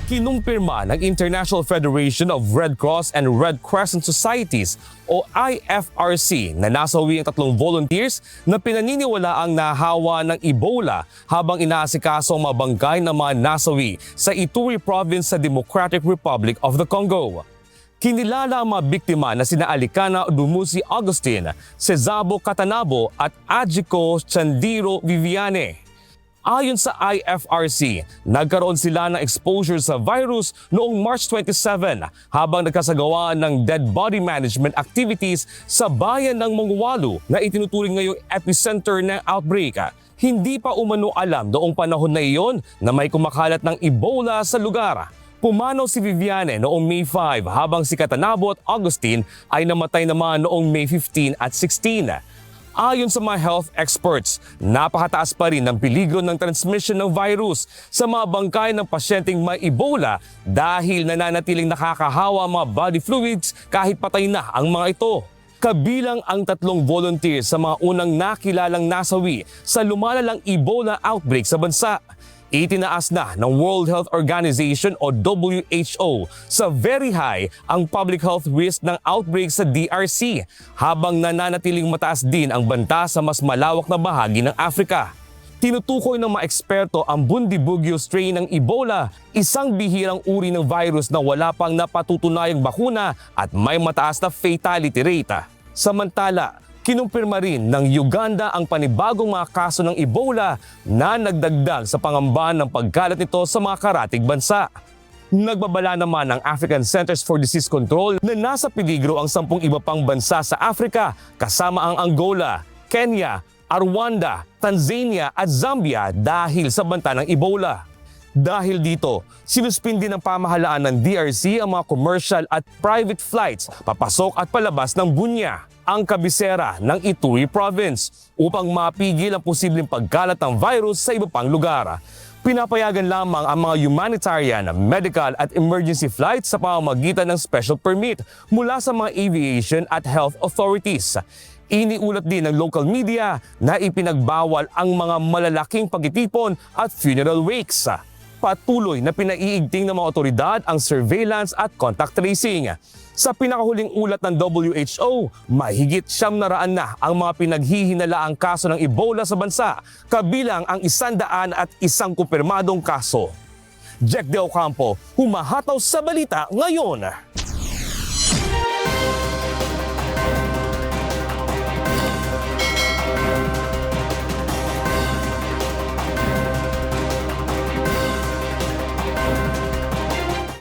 Kinumpirma ng International Federation of Red Cross and Red Crescent Societies o IFRC na nasawi ang 3 volunteers na pinaniniwalaang nahawa ng Ebola habang inaasikaso ang mabangkay na mga nasawi sa Ituri Province sa Democratic Republic of the Congo. Kinilala ang mga biktima na sina Alicana Dumuzi Augustine, Cezabo Catanabo at Adjico Chandiro Viviane. Ayon sa IFRC, nagkaroon sila ng exposure sa virus noong March 27 habang nagkasagawa ng dead body management activities sa bayan ng Mongualu na itinuturing ngayong epicenter ng outbreak. Hindi pa umano alam noong panahon na iyon na may kumakalat ng Ebola sa lugar. Pumanaw si Viviane noong May 5 habang si Catanabo at Augustine ay namatay naman noong May 15 at 16. Ayon sa mga health experts, napakataas pa rin ang peligro ng transmission ng virus sa mga bangkay ng pasyenteng may Ebola dahil nananatiling nakakahawa ang mga body fluids kahit patay na ang mga ito. Kabilang ang 3 volunteers sa mga unang nakilalang nasawi sa lumalalang Ebola outbreak sa bansa. Itinaas na ng World Health Organization o WHO sa very high ang public health risk ng outbreak sa DRC habang nananatiling mataas din ang banta sa mas malawak na bahagi ng Africa. Tinutukoy ng mga eksperto ang Bundibugyo strain ng Ebola, isang bihirang uri ng virus na wala pang napatutunayang bakuna at may mataas na fatality rate. Samantala, kinumpirma rin ng Uganda ang panibagong mga kaso ng Ebola na nagdagdag sa pangamba ng pagkalat nito sa mga karatig bansa. Nagbabala naman ang African Centers for Disease Control na nasa peligro ang 10 iba pang bansa sa Africa kasama ang Angola, Kenya, Rwanda, Tanzania at Zambia dahil sa banta ng Ebola. Dahil dito, sinuspindi ng pamahalaan ng DRC ang mga commercial at private flights papasok at palabas ng Bunia, ang kabisera ng Ituri Province, upang mapigil ang posibleng pagkalat ng virus sa iba pang lugar. Pinapayagan lamang ang mga humanitarian, medical at emergency flights sa pamamagitan ng special permit mula sa mga aviation at health authorities. Iniulat din ng local media na ipinagbawal ang mga malalaking pagtitipon at funeral wakes. Patuloy na pinaiigting ng mga otoridad ang surveillance at contact tracing. Sa pinakahuling ulat ng WHO, mahigit 900 na ang mga pinaghihinalaang kaso ng Ebola sa bansa, kabilang ang 101 kumpirmadong kaso. Jack De Ocampo, humahataw sa balita ngayon.